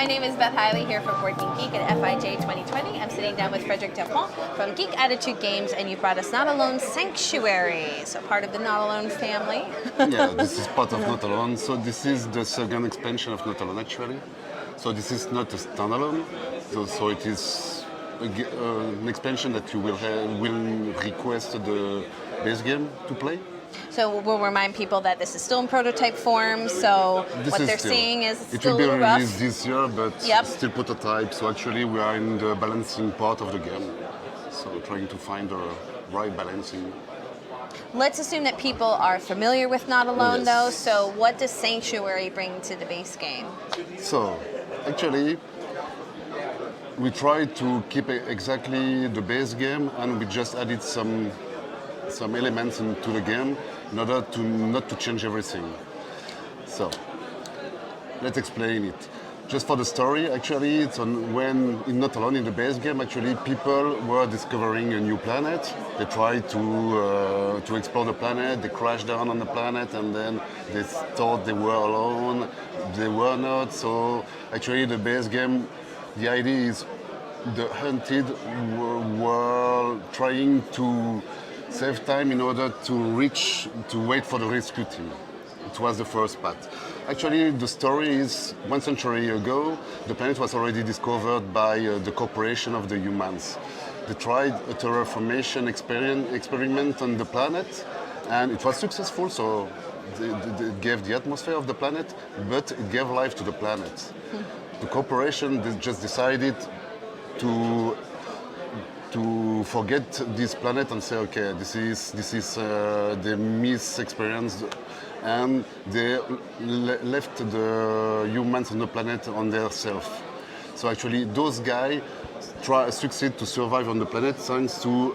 my name is Beth Hiley here from Board Game Geek at FIJ 2020. I'm sitting down with Frederic Delpont from Geek Attitude Games, and you brought us Not Alone Sanctuary, so part of the Not Alone family. Yeah, this is part of Not Alone. So this is the second expansion of Not Alone actually. So this is not a standalone. So it is an expansion that you will request the base game to play. So we'll remind people that this is still in prototype form, so what they're seeing is still a little rough. It will be released this year, but still prototype. So actually we are in the balancing part of the game. So trying to find the right balancing. Let's assume that people are familiar with Not Alone, Yes. though. So what does Sanctuary bring to the base game? So actually we tried to keep exactly the base game, and we just added some elements into the game in order to not to change everything. So let's explain it. Just for the story, actually, it's when Not Alone in the base game, actually people were discovering a new planet. They tried to explore the planet. They crashed down on the planet, and then they thought they were alone. They were not. So actually, the base game, the idea is the hunted were trying to save time in order to wait for the rescue team. It was the first part. Actually, the story is 1 century ago, the planet was already discovered by the corporation of the humans. They tried a terraformation experiment on the planet, and it was successful, so it gave the atmosphere of the planet, but it gave life to the planet. The corporation just decided to forget this planet and say, okay, this is the mis-experience, and they left the humans on the planet on their self. So actually, those guys succeed to survive on the planet thanks to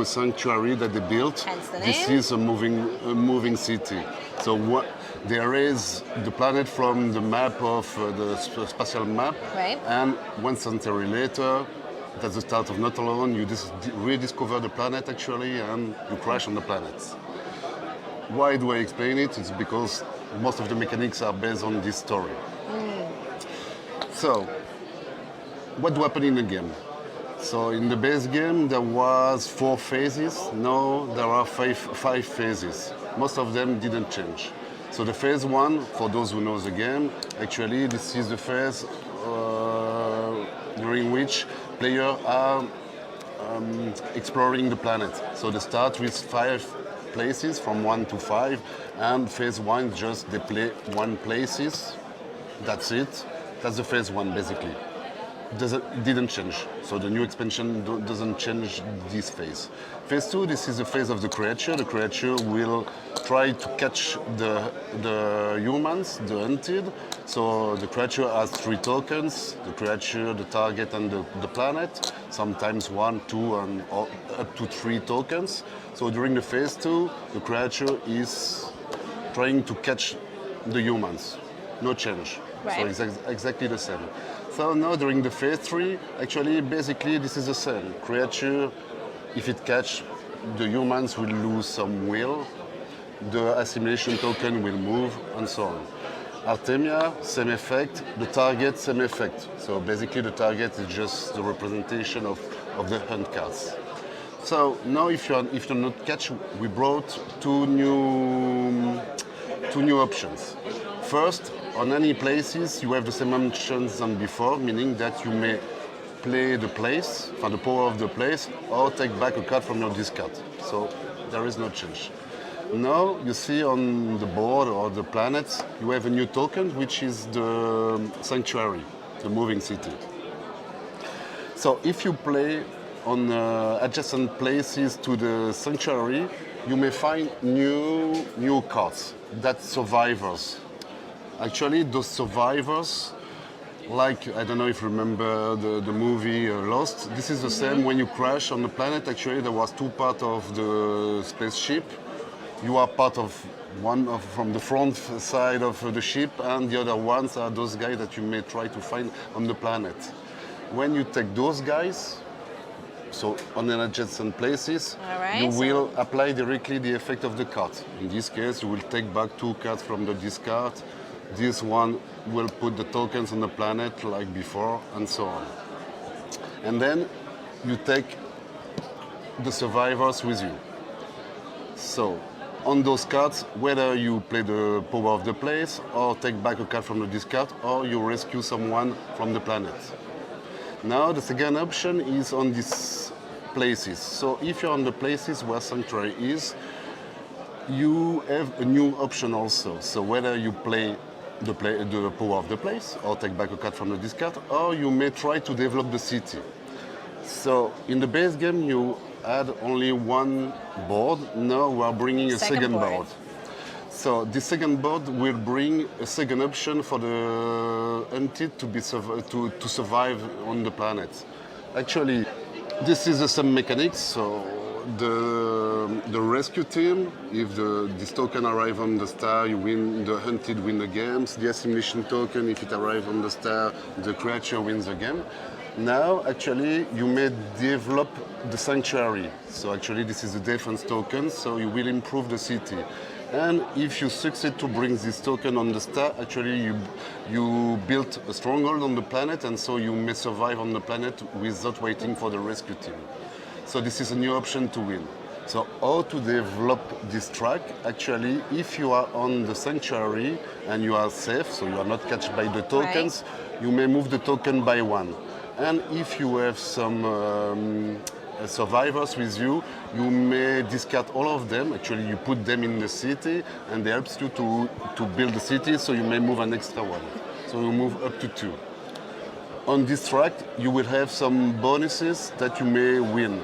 a sanctuary that they built. Hence the name. This is a moving city. So they erase the planet from the map of the spatial map, Right. and 1 century later, that's the start of Not Alone. You rediscover the planet actually, and you crash on the planet. Why do I explain it? It's because most of the mechanics are based on this story. So, what happened in the game? So in the base game there was 4 phases. Now there are 5 phases. Most of them didn't change. So the phase 1, for those who know the game, actually this is the phase during which players are exploring the planet. So they start with 5 places from 1 to 5, and phase 1 just they play 1 places. That's it. That's the phase 1 basically. Didn't change. So the new expansion doesn't change this phase. Phase 2, this is the phase of the creature. The creature will try to catch the humans, the hunted. So the creature has 3 tokens: the creature, the target, and the planet. Sometimes 1, 2, and up to 3 tokens. So during the phase 2, the creature is trying to catch the humans. No change. Right. So it's exactly the same. So now during the phase 3, actually, basically this is the same. Creature, if it catch, the humans will lose some will, the assimilation token will move, and so on. Artemia, same effect. The target, same effect. So basically the target is just the representation of the hunt cards. So now if you're not catch, we brought two new options. First, on any places, you have the same options than before, meaning that you may play the place, for the power of the place, or take back a card from your discard. So there is no change. Now you see on the board or the planets, you have a new token, which is the sanctuary, the moving city. So if you play on adjacent places to the sanctuary, you may find new cards, that's survivors. Actually, those survivors, like, I don't know if you remember the movie Lost, this is the same. When you crash on the planet, actually there was 2 parts of the spaceship. You are part of from the front side of the ship, and the other ones are those guys that you may try to find on the planet. When you take those guys, so on an adjacent places, you will apply directly the effect of the card. In this case, you will take back 2 cards from the discard. This one will put the tokens on the planet like before, and so on. And then you take the survivors with you. So on those cards, whether you play the power of the place, or take back a card from the discard, or you rescue someone from the planet. Now the second option is on these places. So if you're on the places where Sanctuary is, you have a new option also. So whether you play the power of the place, or take back a card from the discard, or you may try to develop the city. So in the base game, you had only one board. Now we are bringing a second board. So this second board will bring a second option for the hunted to survive on the planet. Actually, this is the same mechanics. So the rescue team, if this token arrives on the star, you win. The hunted win the games. The assimilation token, if it arrives on the star, the creature wins the game. Now, actually, you may develop the sanctuary. So actually, this is a defense token, so you will improve the city. And if you succeed to bring this token on the star, actually you built a stronghold on the planet, and so you may survive on the planet without waiting for the rescue team. So this is a new option to win. So how to develop this track? Actually, if you are on the sanctuary and you are safe, so you are not catched by the tokens, you may move the token by one. And if you have some survivors with you, you may discard all of them. Actually, you put them in the city, and they help you to build the city, so you may move an extra one. So you move up to 2. On this track, you will have some bonuses that you may win.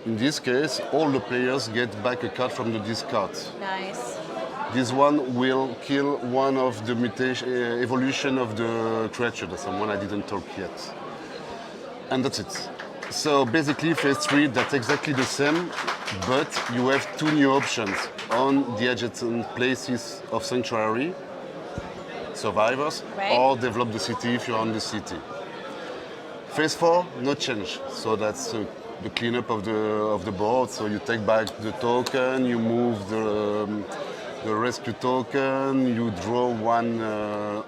In this case, all the players get back a card from the discard. Nice. This one will kill one of the evolution of the creature. That's the one I didn't talk yet. And that's it. So basically, phase 3, that's exactly the same, but you have 2 new options on the adjacent places of Sanctuary, survivors, or develop the city if you're on the city. Phase 4, no change. So that's the cleanup of the board. So you take back the token, you move the rescue token, you draw one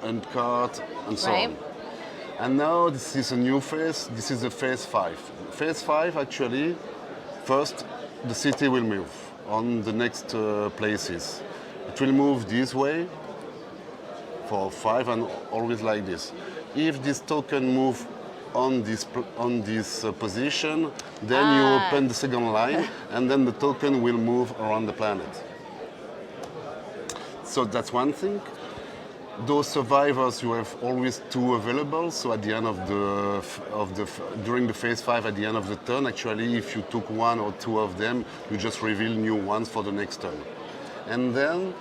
end card, and so on. And now this is a new phase. This is the phase 5. Phase 5, actually, first the city will move on the next places. It will move this way for 5 and always like this. If this token move on this position, then you open the second line, and then the token will move around the planet. So that's one thing. Those survivors, you have always 2 available. So at the end during the phase 5, at the end of the turn, actually, if you took 1 or 2 of them, you just reveal new ones for the next turn. And then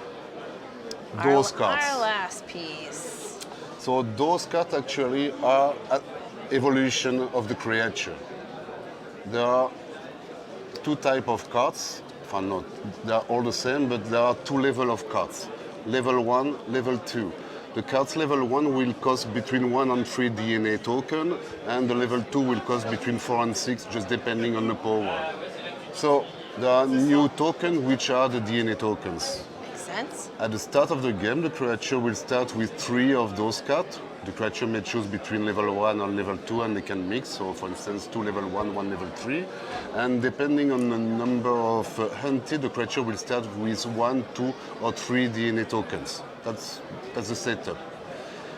those cards. Our last piece. So those cards actually are an evolution of the creature. There are 2 types of cards. They are all the same, but there are 2 levels of cards. Level 1, level 2. The cards level 1 will cost between 1 and 3 DNA token, and the level 2 will cost between 4 and 6, just depending on the power. So there are new tokens, which are the DNA tokens. Makes sense. At the start of the game, the creature will start with 3 of those cards. The creature may choose between level 1 and level 2, and they can mix. So for instance, 2 level 1, 1 level 3. And depending on the number of hunted, the creature will start with 1, 2, or 3 DNA tokens. That's the setup.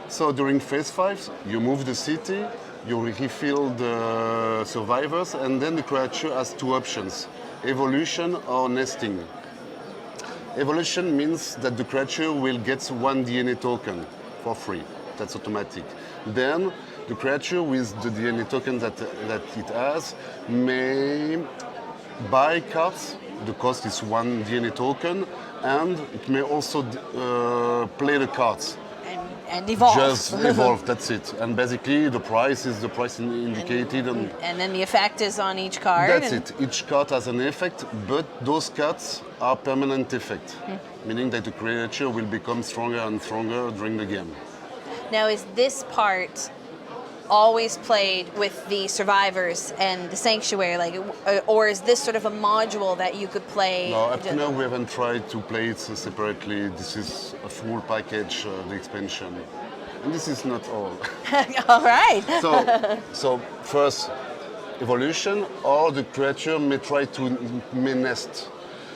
So during phase 5, you move the city, you refill the survivors, and then the creature has 2 options, evolution or nesting. Evolution means that the creature will get 1 DNA token for free. That's automatic. Then the creature with the DNA token that it has may buy cards. The cost is 1 DNA token, and it may also play the cards. And evolve. Just evolve, that's it. And basically the price is the price indicated. And then the effect is on each card. That's it. Each card has an effect, but those cards are permanent effect, meaning that the creature will become stronger and stronger during the game. Now, is this part always played with the survivors and the sanctuary, like, or is this sort of a module that you could play? No, up to now we haven't tried to play it separately. This is a full package, the expansion. And this is not all. All right. So first, evolution, or the creature may try to nest.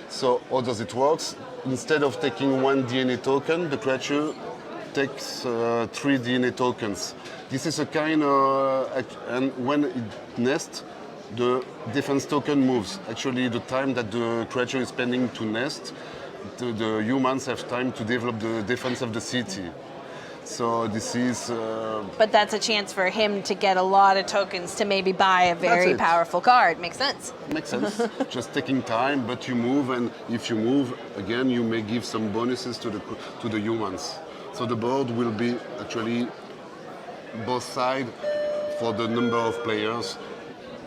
So how does it work? Instead of taking one DNA token, the creature takes 3 DNA tokens. This is a kind of, and when it nests, the defense token moves. Actually, the time that the creature is spending to nest, the humans have time to develop the defense of the city. So this is... But that's a chance for him to get a lot of tokens to maybe buy a very powerful card. Makes sense. Makes sense. Just taking time, but you move, and if you move, again, you may give some bonuses to the humans. So the board will be actually both sides for the number of players.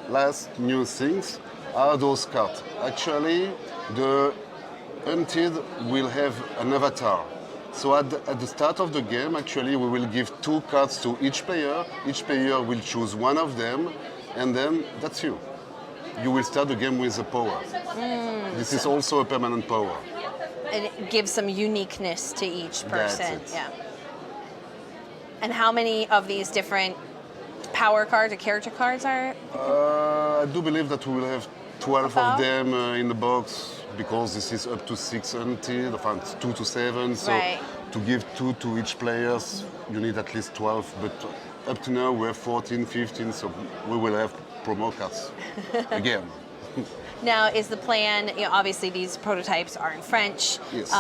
Last new things are those cards. Actually, the Hunted will have an avatar. So at the start of the game, actually, we will give 2 cards to each player. Each player will choose one of them, and then that's you. You will start the game with a power. This is also a permanent power. And it gives some uniqueness to each person. That's it. Yeah. And how many of these different power cards or character cards are? I do believe that we will have 12 of them in the box, because this is up to 6 hunted, 2 to 7. So to give 2 to each player, you need at least 12. But up to now we have 14, 15, so we will have promo cards again. Now, is the plan, obviously these prototypes are in French. Yes.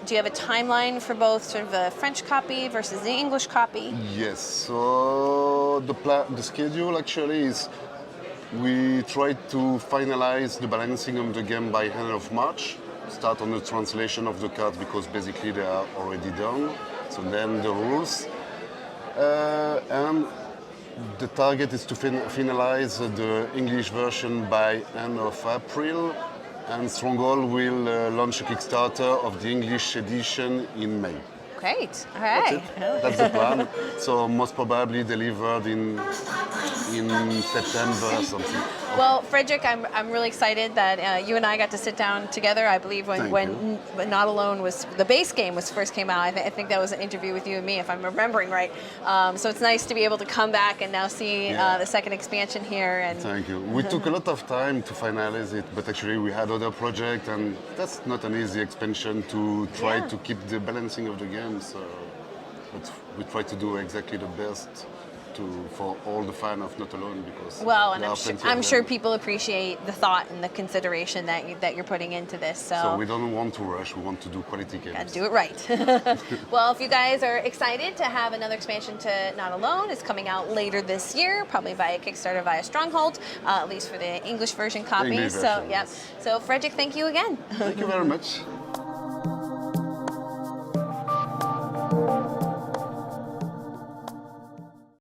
Do you have a timeline for both sort of a French copy versus the English copy? Yes, so the schedule actually is we try to finalize the balancing of the game by end of March, start on the translation of the cards because basically they are already done. So then the rules. And the target is to finalize the English version by end of April, and Stronghold will launch a Kickstarter of the English edition in May. Great. All right. That's the plan. So most probably delivered in September or something. Well, Frederick, I'm really excited that you and I got to sit down together. I believe when Not Alone was, the base game first came out, I think that was an interview with you and me, if I'm remembering right. So it's nice to be able to come back and now see the second expansion here. And thank you. We took a lot of time to finalize it, but actually we had other projects, and that's not an easy expansion to try to keep the balancing of the game. So, but we try to do exactly the best for all the fans of Not Alone, because and I'm sure people appreciate the thought and the consideration that you're putting into this. So we don't want to rush. We want to do quality games. Gotta do it right. Well, if you guys are excited to have another expansion to Not Alone, it's coming out later this year, probably via Kickstarter, via Stronghold, at least for the English version copy. English version, So Frederick, thank you again. Thank you very much.